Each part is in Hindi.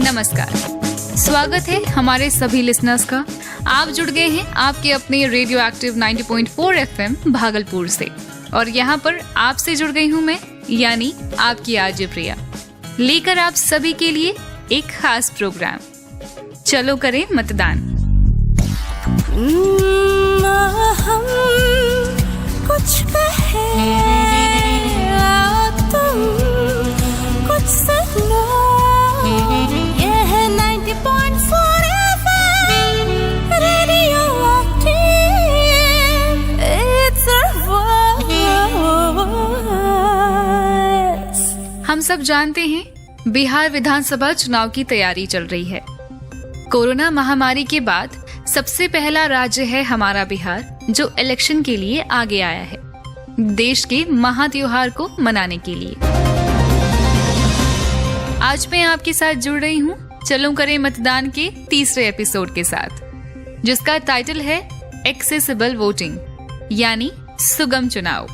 नमस्कार, स्वागत है हमारे सभी लिसनर्स का। आप जुड़ गए हैं आपके अपने रेडियो एक्टिव 90.4 FM भागलपुर से, और यहाँ पर आपसे जुड़ गई हूँ मैं, यानी आपकी आरजे प्रिया, लेकर आप सभी के लिए एक खास प्रोग्राम। चलो करें मतदान। हम कुछ कहे तुम कुछ सुनो, यह है 90.4 FM radio active, it's our voice। हम सब जानते हैं बिहार विधानसभा चुनाव की तैयारी चल रही है। कोरोना महामारी के बाद सबसे पहला राज्य है हमारा बिहार, जो इलेक्शन के लिए आगे आया है, देश के महात्योहार को मनाने के लिए। आज मैं आपके साथ जुड़ रही हूँ चलो करें मतदान के तीसरे एपिसोड के साथ, जिसका टाइटल है एक्सेसिबल वोटिंग, यानी सुगम चुनाव।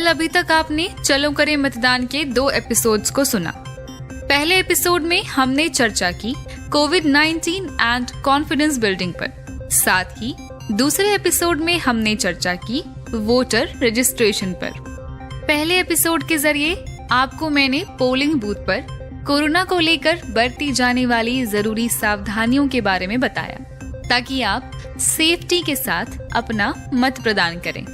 अभी तक आपने चलो करें मतदान के 2 एपिसोड्स को सुना। पहले एपिसोड में हमने चर्चा की कोविड-19 एंड कॉन्फिडेंस बिल्डिंग पर, साथ ही दूसरे एपिसोड में हमने चर्चा की वोटर रजिस्ट्रेशन पर। पहले एपिसोड के जरिए आपको मैंने पोलिंग बूथ पर कोरोना को लेकर बरती जाने वाली जरूरी सावधानियों के बारे में बताया, ताकि आप सेफ्टी के साथ अपना मत प्रदान करें।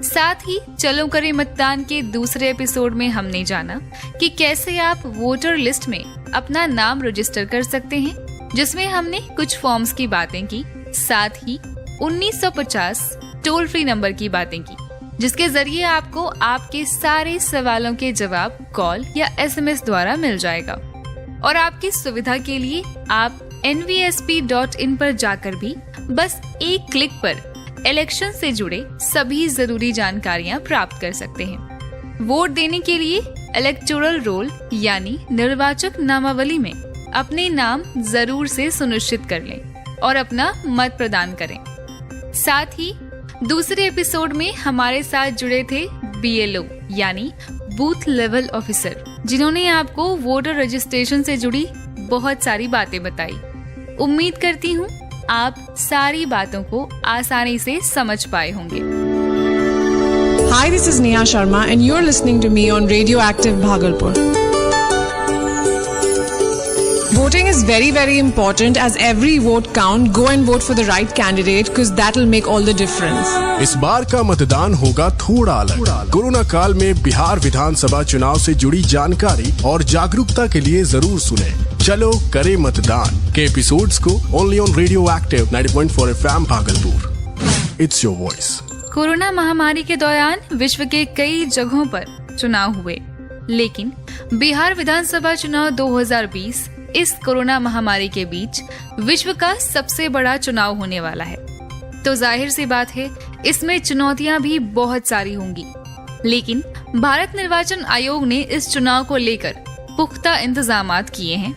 साथ ही चलो करें मतदान के दूसरे एपिसोड में हमने जाना कि कैसे आप वोटर लिस्ट में अपना नाम रजिस्टर कर सकते हैं, जिसमें हमने कुछ फॉर्म्स की बातें की, साथ ही 1950 टोल फ्री नंबर की बातें की, जिसके जरिए आपको आपके सारे सवालों के जवाब कॉल या SMS द्वारा मिल जाएगा। और आपकी सुविधा के लिए आप nvsp.in पर जाकर भी बस एक क्लिक पर इलेक्शन से जुड़े सभी जरूरी जानकारियां प्राप्त कर सकते हैं। वोट देने के लिए इलेक्टोरल रोल यानी निर्वाचक नामावली में अपने नाम जरूर से सुनिश्चित कर लें और अपना मत प्रदान करें। साथ ही दूसरे एपिसोड में हमारे साथ जुड़े थे BLO यानी बूथ लेवल ऑफिसर, जिन्होंने आपको वोटर रजिस्ट्रेशन से जुड़ी बहुत सारी बातें बताई। उम्मीद करती हूँ आप सारी बातों को आसानी से समझ पाए होंगे। Hi, this is Neha Sharma and you're listening to me on Radioactive Bhagalpur. Voting is very, very important as every vote count. Go and vote for the right candidate because that will make all the difference. इस बार का मतदान होगा थोड़ा अलग। कोरोना काल में बिहार विधानसभा चुनाव से जुड़ी जानकारी और जागरूकता के लिए जरूर सुने चलो करें मतदान के एपिसोड्स को only on radio active 90.4 FM Bhagalpur. It's your voice. Corona महामारी के दौरान विश्व के कई जगहों पर चुनाव हुए, लेकिन बिहार विधानसभा चुनाव 2020 इस कोरोना महामारी के बीच विश्व का सबसे बड़ा चुनाव होने वाला है। तो जाहिर सी बात है, इसमें चुनौतियां भी बहुत सारी होंगी, लेकिन भारत निर्वाचन आयोग ने इस चुनाव को लेकर पुख्ता इंतजामात किए हैं।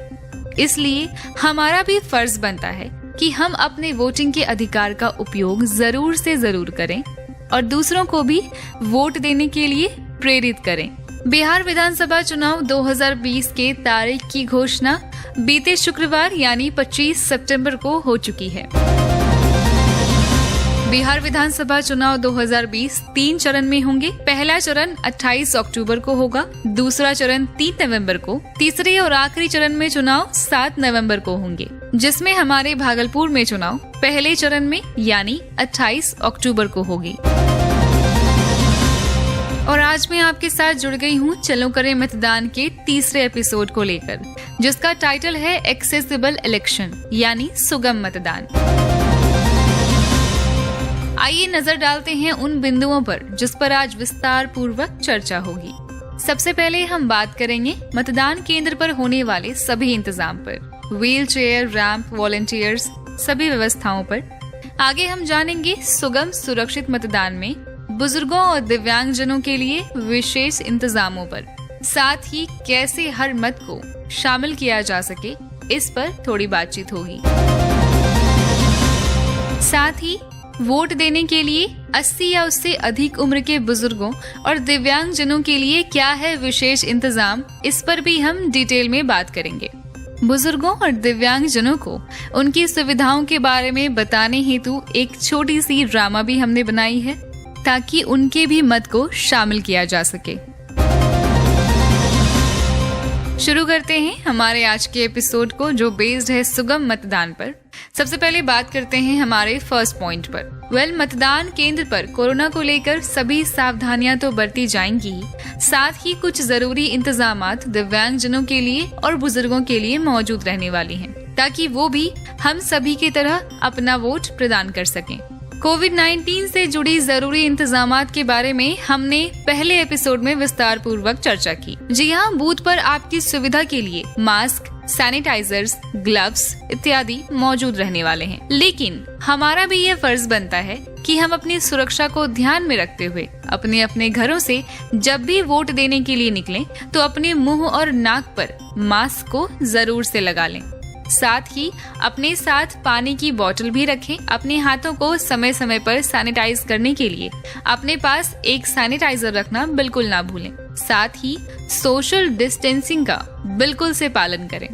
इसलिए हमारा भी फर्ज बनता है कि हम अपने वोटिंग के अधिकार का उपयोग जरूर से जरूर करें और दूसरों को भी वोट देने के लिए प्रेरित करें। बिहार विधानसभा चुनाव 2020 के तारीख की घोषणा बीते शुक्रवार यानी 25 सितंबर को हो चुकी है। बिहार विधानसभा चुनाव 2020 3 चरण में होंगे। पहला चरण 28 अक्टूबर को होगा, दूसरा चरण 3 नवंबर को, तीसरे और आखिरी चरण में चुनाव 7 नवंबर को होंगे, जिसमें हमारे भागलपुर में चुनाव पहले चरण में यानी 28 अक्टूबर को होगी। और आज मैं आपके साथ जुड़ गई हूँ चलो करें मतदान के तीसरे एपिसोड को लेकर, जिसका टाइटल है एक्सेसिबल इलेक्शन यानी सुगम मतदान। आइए नजर डालते हैं उन बिंदुओं पर जिस पर आज विस्तार पूर्वक चर्चा होगी। सबसे पहले हम बात करेंगे मतदान केंद्र पर होने वाले सभी इंतजाम पर, व्हील चेयर, रैंप, वॉलंटियर्स, सभी व्यवस्थाओं पर। आगे हम जानेंगे सुगम सुरक्षित मतदान में बुजुर्गों और दिव्यांगजनों के लिए विशेष इंतजामों पर। साथ ही कैसे हर मत को शामिल किया जा सके, इस पर थोड़ी बातचीत होगी। साथ ही वोट देने के लिए 80 या उससे अधिक उम्र के बुजुर्गों और दिव्यांगजनों के लिए क्या है विशेष इंतजाम, इस पर भी हम डिटेल में बात करेंगे। बुजुर्गों और दिव्यांगजनों को उनकी सुविधाओं के बारे में बताने हेतु एक छोटी सी ड्रामा भी हमने बनाई है, ताकि उनके भी मत को शामिल किया जा सके। शुरू करते हैं हमारे आज के एपिसोड को, जो बेस्ड है सुगम मतदान पर। सबसे पहले बात करते हैं हमारे फर्स्ट पॉइंट पर। मतदान केंद्र पर कोरोना को लेकर सभी सावधानियां तो बरती जाएंगी, साथ ही कुछ जरूरी इंतजामात दिव्यांगजनों के लिए और बुजुर्गों के लिए मौजूद रहने वाली हैं, ताकि वो भी हम सभी की तरह अपना वोट प्रदान कर सकें। कोविड-19 से जुड़ी जरूरी इंतजामात के बारे में हमने पहले एपिसोड में विस्तार पूर्वक चर्चा की। जी हाँ, बूथ पर आपकी सुविधा के लिए मास्क, सैनिटाइजर्स, ग्लव्स इत्यादि मौजूद रहने वाले हैं। लेकिन हमारा भी ये फर्ज बनता है कि हम अपनी सुरक्षा को ध्यान में रखते हुए अपने अपने घरों से जब भी वोट देने के लिए निकलें, तो अपने मुंह और नाक पर मास्क को जरूर से लगा लें। साथ ही अपने साथ पानी की बोतल भी रखें। अपने हाथों को समय समय पर सैनिटाइज करने के लिए अपने पास एक सैनिटाइजर रखना बिल्कुल ना भूलें। साथ ही सोशल डिस्टेंसिंग का बिल्कुल से पालन करें।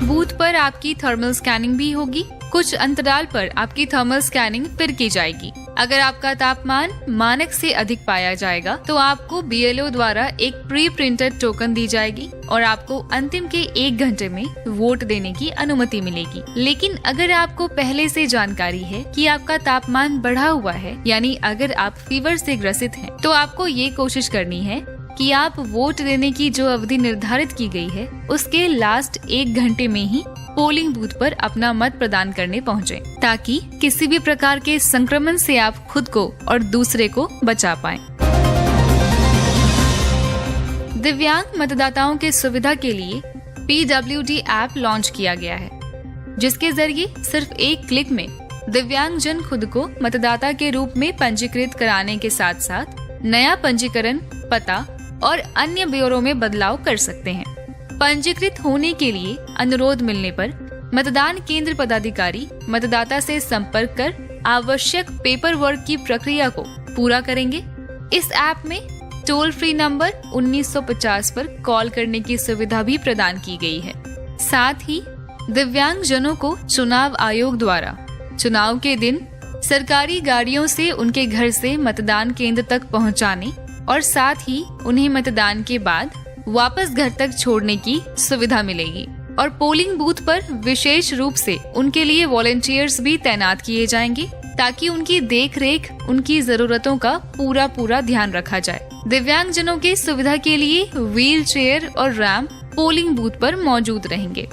बूथ पर आपकी थर्मल स्कैनिंग भी होगी। कुछ अंतराल पर आपकी थर्मल स्कैनिंग फिर की जाएगी। अगर आपका तापमान मानक से अधिक पाया जाएगा, तो आपको BLO द्वारा एक प्री प्रिंटेड टोकन दी जाएगी और आपको अंतिम के 1 घंटे में वोट देने की अनुमति मिलेगी। लेकिन अगर आपको पहले से जानकारी है कि आपका तापमान बढ़ा हुआ है, यानी अगर आप फीवर से ग्रसित हैं, तो आपको ये कोशिश करनी है कि आप वोट देने की जो अवधि निर्धारित की गई है, उसके लास्ट 1 घंटे में ही पोलिंग बूथ पर अपना मत प्रदान करने पहुंचे, ताकि किसी भी प्रकार के संक्रमण से आप खुद को और दूसरे को बचा पाएं। दिव्यांग मतदाताओं के सुविधा के लिए PWD ऐप लॉन्च किया गया है, जिसके जरिए सिर्फ 1 क्लिक में दिव्यांगजन खुद को मतदाता के रूप में पंजीकृत कराने के साथ साथ नया पंजीकरण, पता और अन्य ब्यौरों में बदलाव कर सकते हैं। पंजीकृत होने के लिए अनुरोध मिलने पर मतदान केंद्र पदाधिकारी मतदाता से संपर्क कर आवश्यक पेपर वर्क की प्रक्रिया को पूरा करेंगे। इस ऐप में टोल फ्री नंबर 1950 पर कॉल करने की सुविधा भी प्रदान की गई है। साथ ही दिव्यांगजनों को चुनाव आयोग द्वारा चुनाव के दिन सरकारी गाड़ियों से उनके घर से मतदान केंद्र तक पहुंचाने और साथ ही उन्हें मतदान के बाद वापस घर तक छोड़ने की सुविधा मिलेगी। और पोलिंग बूथ पर विशेष रूप से उनके लिए वॉलंटियर्स भी तैनात किए जाएंगे, ताकि उनकी देखरेख, उनकी जरूरतों का पूरा ध्यान रखा जाए। दिव्यांगजनों की सुविधा के लिए व्हील चेयर और रैंप पोलिंग बूथ पर मौजूद रहेंगे।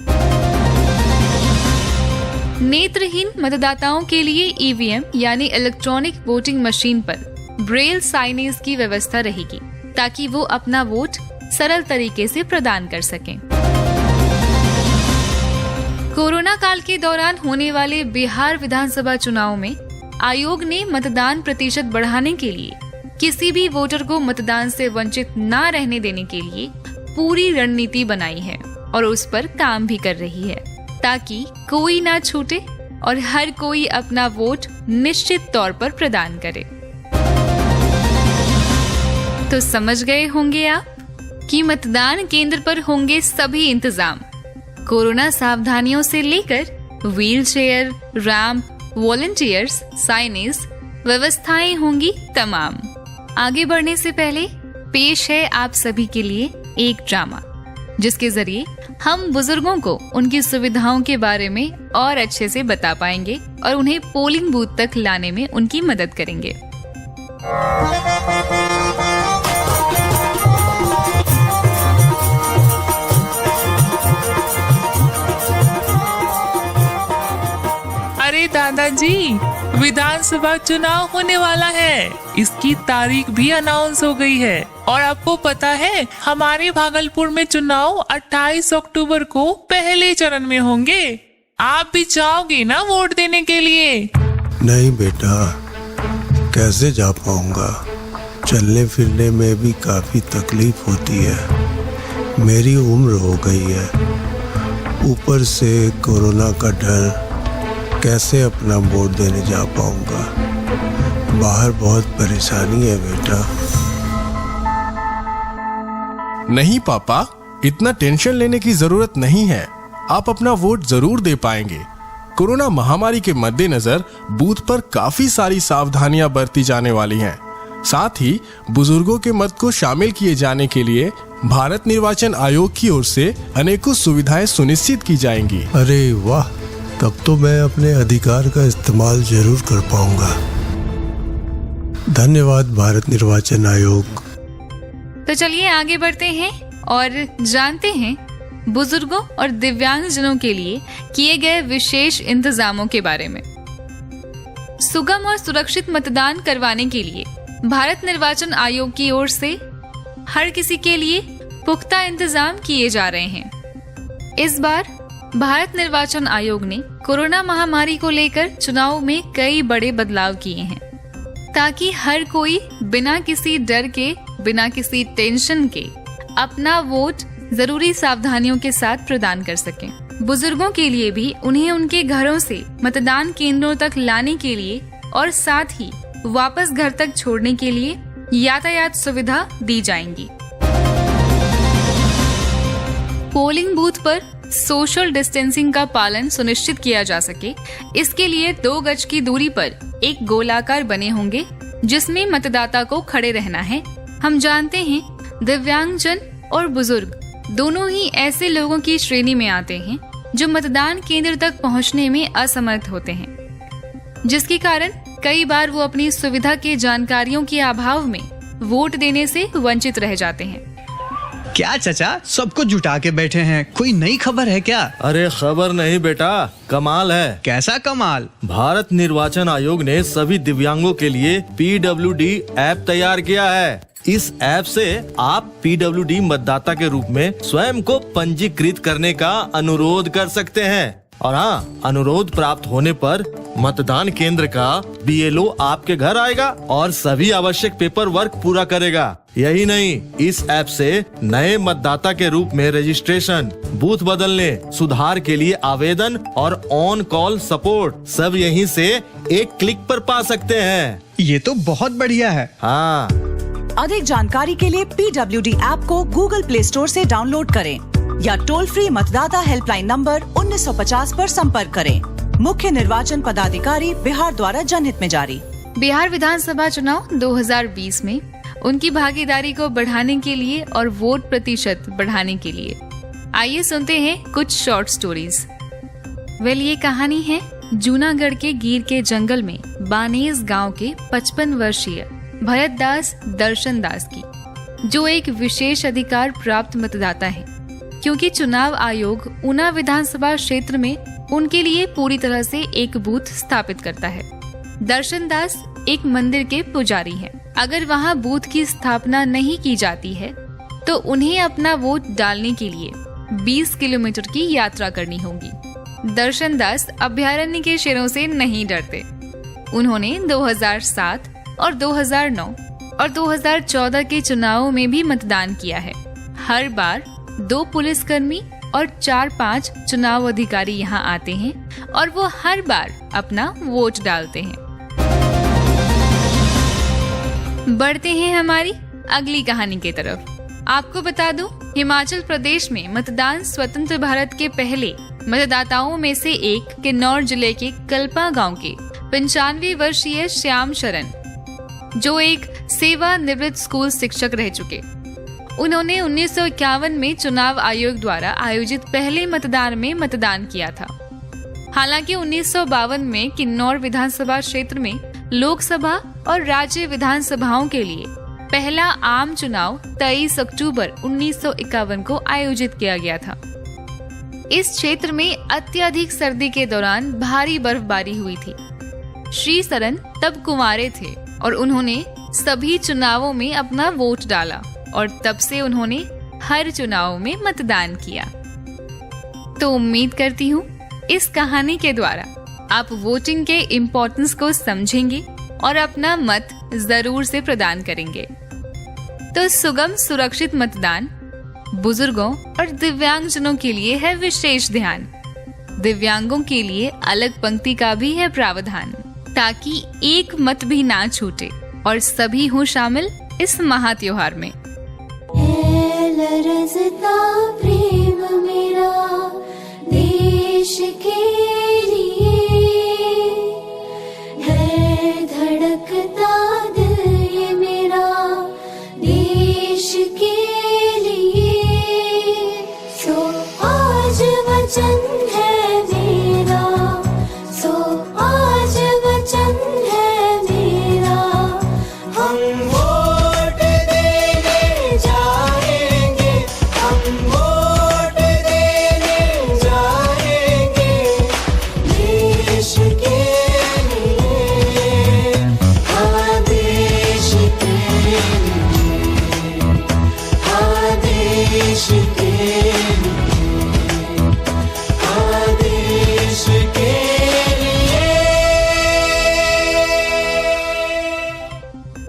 नेत्रहीन मतदाताओं के लिए EVM यानी इलेक्ट्रॉनिक वोटिंग मशीन पर ब्रेल साइनेज की व्यवस्था रहेगी, ताकि वो अपना वोट सरल तरीके से प्रदान कर सकें। कोरोना काल के दौरान होने वाले बिहार विधानसभा चुनाव में आयोग ने मतदान प्रतिशत बढ़ाने के लिए किसी भी वोटर को मतदान से वंचित न रहने देने के लिए पूरी रणनीति बनाई है और उस पर काम भी कर रही है, ताकि कोई ना छूटे और हर कोई अपना वोट निश्चित तौर पर प्रदान करे। तो समझ गए होंगे आप कि मतदान केंद्र पर होंगे सभी इंतजाम। कोरोना सावधानियों से लेकर wheel chair, ramp, volunteers, signage व्यवस्थाएं होंगी तमाम। आगे बढ़ने से पहले पेश है आप सभी के लिए एक ड्रामा, जिसके जरिए हम बुजुर्गों को उनकी सुविधाओं के बारे में और अच्छे से बता पाएंगे और उन्हें पोलिंग बूथ तक लाने में उनकी मदद करेंगे। अरे दादाजी, विधानसभा चुनाव होने वाला है। इसकी तारीख भी अनाउंस हो गई है। और आपको पता है हमारे भागलपुर में चुनाव 28 अक्टूबर को पहले चरण में होंगे। आप भी जाओगे ना वोट देने के लिए? नहीं बेटा, कैसे जा पाऊंगा? चलने फिरने में भी काफी तकलीफ होती है। मेरी उम्र हो गई है, ऊपर से कोरोना का डर, कैसे अपना वोट देने जा पाऊंगा? बाहर बहुत परेशानी है बेटा। नहीं पापा, इतना टेंशन लेने की जरूरत नहीं है। आप अपना वोट जरूर दे पाएंगे। कोरोना महामारी के मद्देनजर बूथ पर काफी सारी सावधानियां बरती जाने वाली हैं। साथ ही बुजुर्गों के मत को शामिल किए जाने के लिए भारत निर्वाचन आयोग की ओर से अनेकों सुविधाएं सुनिश्चित की जाएंगी। अरे वाह, तब तो मैं अपने अधिकार का इस्तेमाल जरूर कर पाऊंगा। धन्यवाद भारत निर्वाचन आयोग। तो चलिए आगे बढ़ते हैं और जानते हैं बुजुर्गों और दिव्यांगजनों के लिए किए गए विशेष इंतजामों के बारे में। सुगम और सुरक्षित मतदान करवाने के लिए भारत निर्वाचन आयोग की ओर से हर किसी के लिए पुख्ता इंतजाम किए जा रहे हैं। इस बार भारत निर्वाचन आयोग ने कोरोना महामारी को लेकर चुनाव में कई बड़े बदलाव किए हैं, ताकि हर कोई बिना किसी डर के, बिना किसी टेंशन के अपना वोट जरूरी सावधानियों के साथ प्रदान कर सकें। बुजुर्गों के लिए भी उन्हें उनके घरों से मतदान केंद्रों तक लाने के लिए और साथ ही वापस घर तक छोड़ने के लिए यातायात सुविधा दी जाएंगी। पोलिंग बूथ पर सोशल डिस्टेंसिंग का पालन सुनिश्चित किया जा सके, इसके लिए 2 गज की दूरी पर एक गोलाकार बने होंगे जिसमें मतदाता को खड़े रहना है। हम जानते हैं दिव्यांगजन और बुजुर्ग दोनों ही ऐसे लोगों की श्रेणी में आते हैं जो मतदान केंद्र तक पहुंचने में असमर्थ होते हैं, जिसके कारण कई बार वो अपनी सुविधा के जानकारियों के अभाव में वोट देने से वंचित रह जाते हैं। क्या चाचा, सबको जुटा के बैठे हैं, कोई नई खबर है क्या? अरे खबर नहीं बेटा, कमाल है। कैसा कमाल? भारत निर्वाचन आयोग ने सभी दिव्यांगों के लिए PWD ऐप तैयार किया है। इस ऐप से आप PWD मतदाता के रूप में स्वयं को पंजीकृत करने का अनुरोध कर सकते हैं। और हाँ, अनुरोध प्राप्त होने पर मतदान केंद्र का BLO आपके घर आएगा और सभी आवश्यक पेपर वर्क पूरा करेगा। यही नहीं, इस ऐप से नए मतदाता के रूप में रजिस्ट्रेशन, बूथ बदलने, सुधार के लिए आवेदन और ऑन कॉल सपोर्ट सब यहीं से एक क्लिक पर पा सकते हैं। ये तो बहुत बढ़िया है। हाँ, अधिक जानकारी के लिए PWD ऐप को गूगल प्ले स्टोर से डाउनलोड करें या टोल फ्री मतदाता हेल्पलाइन नंबर 1950 पर संपर्क करें। मुख्य निर्वाचन पदाधिकारी बिहार द्वारा जनहित में जारी। बिहार विधानसभा चुनाव 2020 में उनकी भागीदारी को बढ़ाने के लिए और वोट प्रतिशत बढ़ाने के लिए आइए सुनते हैं कुछ शॉर्ट स्टोरीज। ये कहानी है जूनागढ़ के गीर के जंगल में बानेस गांव के 55 वर्षीय भरत दास दर्शन दास की, जो एक विशेष अधिकार प्राप्त मतदाता है, क्योंकि चुनाव आयोग ऊना विधानसभा क्षेत्र में उनके लिए पूरी तरह से एक बूथ स्थापित करता है। दर्शन दास एक मंदिर के पुजारी हैं। अगर वहां बूथ की स्थापना नहीं की जाती है तो उन्हें अपना वोट डालने के लिए 20 किलोमीटर की यात्रा करनी होगी। दर्शन दास अभयारण्य के शेरों से नहीं डरते। उन्होंने 2007 और 2009 और 2014 के चुनावों में भी मतदान किया है। हर बार 2 पुलिसकर्मी और 4-5 चुनाव अधिकारी यहाँ आते हैं और वो हर बार अपना वोट डालते हैं। बढ़ते हैं हमारी अगली कहानी की तरफ। आपको बता दूं, हिमाचल प्रदेश में मतदान स्वतंत्र भारत के पहले मतदाताओं में से एक किन्नौर जिले के कल्पा गांव के 95 वर्षीय श्याम शरण, जो एक सेवानिवृत्त स्कूल शिक्षक रह चुके, उन्होंने 1951 में चुनाव आयोग द्वारा आयोजित पहले मतदान में मतदान किया था। हालांकि 1952 में किन्नौर विधानसभा क्षेत्र में लोकसभा और राज्य विधानसभाओं के लिए पहला आम चुनाव 23 अक्टूबर 1951 को आयोजित किया गया था। इस क्षेत्र में अत्यधिक सर्दी के दौरान भारी बर्फबारी हुई थी। श्री सरन तब कुंवारे थे और उन्होंने सभी चुनावों में अपना वोट डाला और तब से उन्होंने हर चुनाव में मतदान किया। तो उम्मीद करती हूँ इस कहानी के द्वारा आप वोटिंग के इम्पोर्टेंस को समझेंगे और अपना मत जरूर से प्रदान करेंगे। तो सुगम सुरक्षित मतदान बुजुर्गों और दिव्यांगजनों के लिए है विशेष ध्यान। दिव्यांगों के लिए अलग पंक्ति का भी है प्रावधान, ताकि एक मत भी ना छूटे और सभी हो शामिल इस महा त्योहार में। लरज़ता प्रेम मेरा देश के लिए है, धड़कता दिल ये मेरा देश के लिए। सो आज वचन है मेरा, सो आज वचन है मेरा, हम वोट देने जाएंगे, हम वोट देने जाएंगे देश के लिए, हाँ देश के लिए, हाँ देश के लिए, हाँ देश के लिए।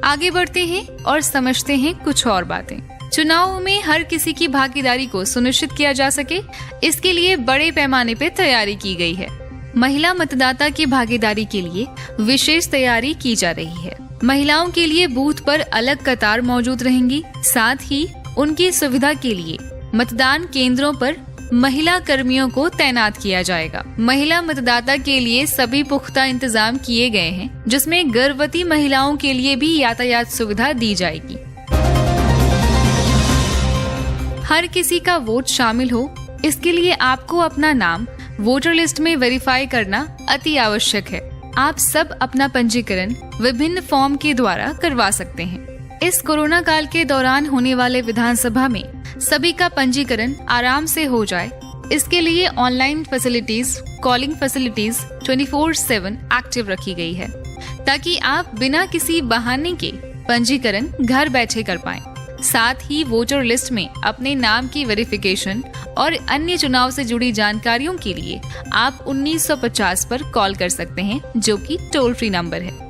आगे बढ़ते हैं और समझते हैं कुछ और बातें। चुनाव में हर किसी की भागीदारी को सुनिश्चित किया जा सके, इसके लिए बड़े पैमाने पर तैयारी की गई है। महिला मतदाता की भागीदारी के लिए विशेष तैयारी की जा रही है। महिलाओं के लिए बूथ पर अलग कतार मौजूद रहेंगी। साथ ही उनकी सुविधा के लिए मतदान केंद्रों पर महिला कर्मियों को तैनात किया जाएगा। महिला मतदाता के लिए सभी पुख्ता इंतजाम किए गए हैं, जिसमें गर्भवती महिलाओं के लिए भी यातायात सुविधा दी जाएगी। हर किसी का वोट शामिल हो, इसके लिए आपको अपना नाम वोटर लिस्ट में वेरीफाई करना अति आवश्यक है। आप सब अपना पंजीकरण विभिन्न फॉर्म के द्वारा करवा सकते हैं। इस कोरोना काल के दौरान होने वाले विधानसभा में सभी का पंजीकरण आराम से हो जाए, इसके लिए online facilities, calling facilities 24/7 active रखी गई है, ताकि आप बिना किसी बहाने के पंजीकरण घर बैठे कर पाएं। साथ ही वोटर लिस्ट में अपने नाम की वेरिफिकेशन और अन्य चुनाव से जुड़ी जानकारियों के लिए आप 1950 पर कॉल कर सकते हैं, जो कि टोल फ्री नंबर है।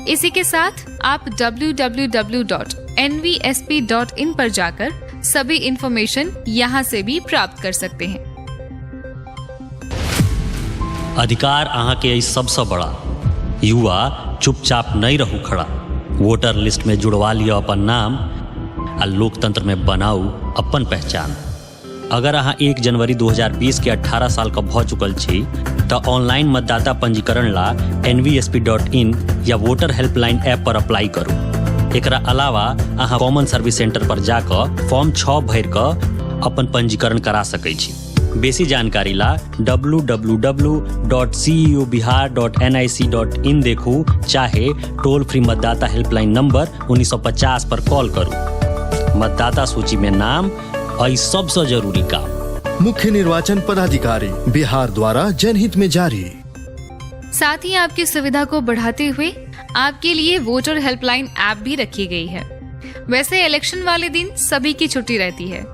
इसी के साथ आप www.nvsp.in पर जाकर सभी इंफॉर्मेशन यहाँ से भी प्राप्त कर सकते हैं। अधिकार अहाँ के सबसे बड़ा, युवा चुपचाप नहीं रहू खड़ा, वोटर लिस्ट में जुड़वा लिया अपन नाम आ लोकतंत्र में बनाऊ अपन पहचान। अगर अहाँ 1 जनवरी 2020 के 18 साल का भ चुकल छी तो ऑनलाइन मतदाता पंजीकरण ला nvsp.in या वोटर हेल्पलाइन ऐप पर अप्लाई करू। एकरा अलावा अहाँ कॉमन सर्विस सेंटर पर जाकर फॉर्म 6 भर कर अपन पंजीकरण करा सकै छी। बेसी जानकारी ला www.ceobihar.nic.in देखू, चाहे टोल फ्री मतदाता हेल्पलाइन नंबर 1950 पर कॉल करू। मतदाता सूची में नाम आई सबसे जरूरी काम। मुख्य निर्वाचन पदाधिकारी बिहार द्वारा जनहित में जारी। साथ ही आपकी सुविधा को बढ़ाते हुए आपके लिए वोटर हेल्पलाइन ऐप भी रखी गई है। वैसे इलेक्शन वाले दिन सभी की छुट्टी रहती है,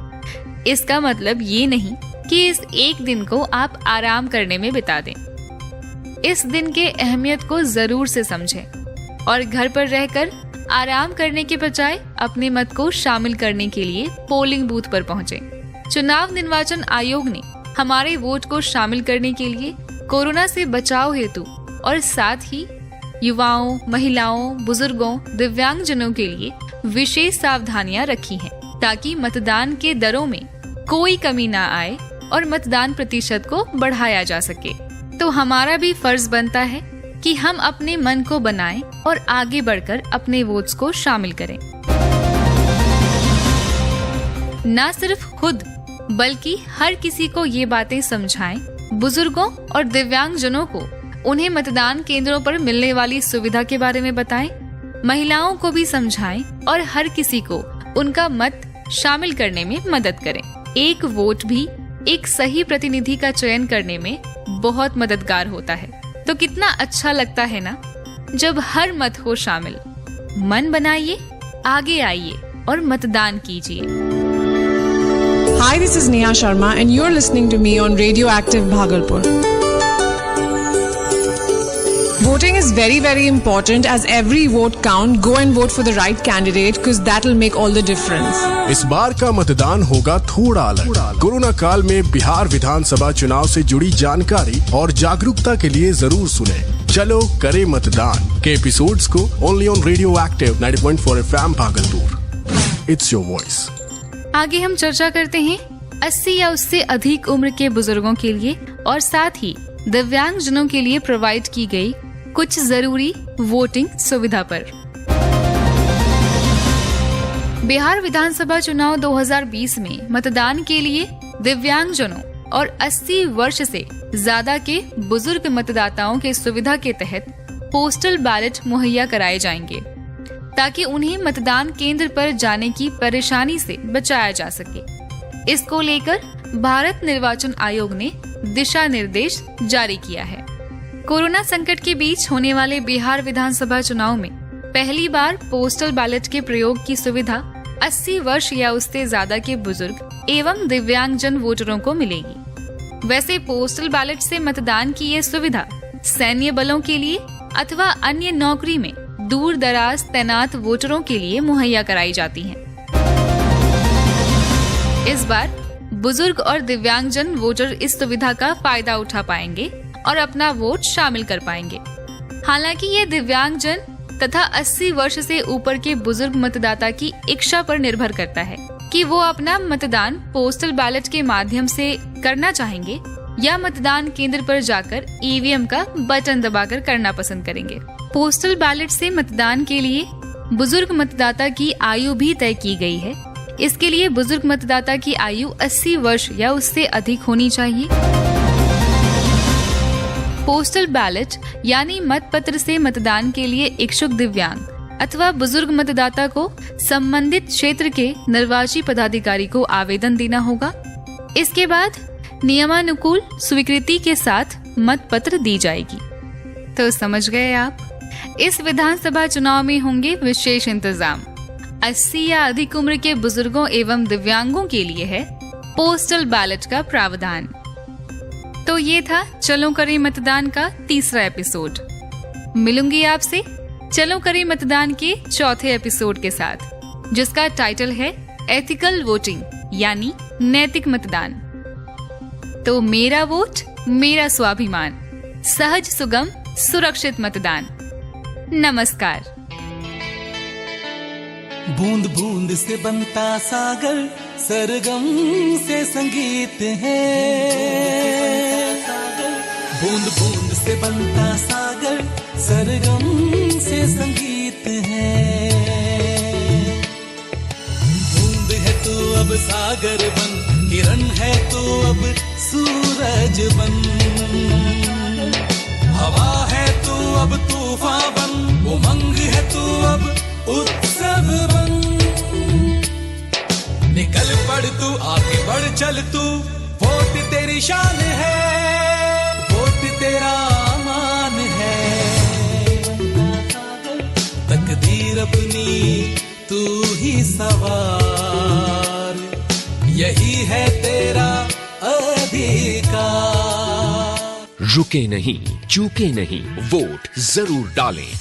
इसका मतलब ये नहीं कि इस एक दिन को आप आराम करने में बिता दें। इस दिन के अहमियत को जरूर से समझें और घर पर रहकर आराम करने के बजाय अपने मत को शामिल करने के लिए पोलिंग बूथ पर पहुंचें। चुनाव निर्वाचन आयोग ने हमारे वोट को शामिल करने के लिए कोरोना से बचाव हेतु और साथ ही युवाओं, महिलाओं, बुजुर्गों, दिव्यांगजनों के लिए विशेष सावधानियां रखी हैं, ताकि मतदान के दरों में कोई कमी ना आए और मतदान प्रतिशत को बढ़ाया जा सके। तो हमारा भी फर्ज बनता है कि हम अपने मन को बनाएं और आगे बढ़कर अपने वोट्स को शामिल करें। न सिर्फ खुद बल्कि हर किसी को ये बातें समझाएं। बुजुर्गों और दिव्यांगजनों को उन्हें मतदान केंद्रों पर मिलने वाली सुविधा के बारे में बताएं। महिलाओं को भी समझाएं और हर किसी को उनका मत शामिल करने में मदद करें। एक वोट भी एक सही प्रतिनिधि का चयन करने में बहुत मददगार होता है। तो कितना अच्छा लगता है ना जब हर मत हो शामिल। मन बनाइए, आगे आइए और मतदान कीजिए। Hi, this is Neha Sharma and you're listening to me on Radioactive Bhagalpur. Voting is very, very important as every vote count. Go and vote for the right candidate because that will make all the difference. इस बार का मतदान होगा थोड़ा अलग। कोरोना काल में बिहार विधानसभा चुनाव से जुड़ी जानकारी और जागरूकता के लिए जरूर सुने चलो करे मतदान के एपिसोड्स को only on radio active 90.4 FM Bhagalpur. It's your voice. आगे हम चर्चा करते हैं 80 या उससे अधिक उम्र के बुजुर्गों के लिए और साथ ही दिव्यांगजनों के लिए प्रोवाइड की गई कुछ जरूरी वोटिंग सुविधा पर। बिहार विधानसभा चुनाव 2020 में मतदान के लिए दिव्यांगजनों और 80 वर्ष से ज्यादा के बुजुर्ग मतदाताओं के सुविधा के तहत पोस्टल बैलेट मुहैया कराए जाएंगे ताकि उन्हें मतदान केंद्र पर जाने की परेशानी से बचाया जा सके। इसको लेकर भारत निर्वाचन आयोग ने दिशा निर्देश जारी किया है। कोरोना संकट के बीच होने वाले बिहार विधानसभा चुनाव में पहली बार पोस्टल बैलेट के प्रयोग की सुविधा 80 वर्ष या उससे ज्यादा के बुजुर्ग एवं दिव्यांगजन वोटरों को मिलेगी। वैसे पोस्टल बैलेट से मतदान की ये सुविधा सैन्य बलों के लिए अथवा अन्य नौकरी में दूर दराज तैनात वोटरों के लिए मुहैया कराई जाती हैं। इस बार बुजुर्ग और दिव्यांगजन वोटर इस सुविधा का फायदा उठा पाएंगे और अपना वोट शामिल कर पाएंगे। हालांकि ये दिव्यांगजन तथा 80 वर्ष से ऊपर के बुजुर्ग मतदाता की इच्छा पर निर्भर करता है कि वो अपना मतदान पोस्टल बैलेट के माध्यम से करना चाहेंगे या मतदान केंद्र पर जाकर ईवीएम का बटन दबाकर करना पसंद करेंगे। पोस्टल बैलेट से मतदान के लिए बुजुर्ग मतदाता की आयु भी तय की गई है। इसके लिए बुजुर्ग मतदाता की आयु 80 वर्ष या उससे अधिक होनी चाहिए। पोस्टल बैलेट यानी मतपत्र से मतदान के लिए इच्छुक दिव्यांग अथवा बुजुर्ग मतदाता को संबंधित क्षेत्र के निर्वाची पदाधिकारी को आवेदन देना होगा। इसके बाद नियमानुकूल स्वीकृति के साथ मतपत्र दी जाएगी। तो समझ गए आप, इस विधानसभा चुनाव में होंगे विशेष इंतजाम। 80 या अधिक उम्र के बुजुर्गों एवं दिव्यांगों के लिए है पोस्टल बैलेट का प्रावधान। तो ये था चलो करें मतदान का तीसरा एपिसोड। मिलूंगी आपसे चलो करें मतदान के चौथे एपिसोड के साथ, जिसका टाइटल है एथिकल वोटिंग यानी नैतिक मतदान। तो मेरा वोट मेरा स्वाभिमान, सहज सुगम सुरक्षित मतदान। नमस्कार। बूंद बूंद से बनता सागर, सरगम से संगीत है। बूंद बूंद से बनता सागर, सरगम से संगीत है। बूंद है तू अब सागर बन, किरण है तू अब सूरज बन। हवा है तू अब तूफान बन, उमंग है तू अब उत्सव बन। निकल पड़ तू, आगे बढ़ चल तू, वोट तेरी शान है, वोट तेरा मान है। तकदीर अपनी तू ही सवार, यही है तेरा अधिकार। रुके नहीं, चूके नहीं, वोट जरूर डालें।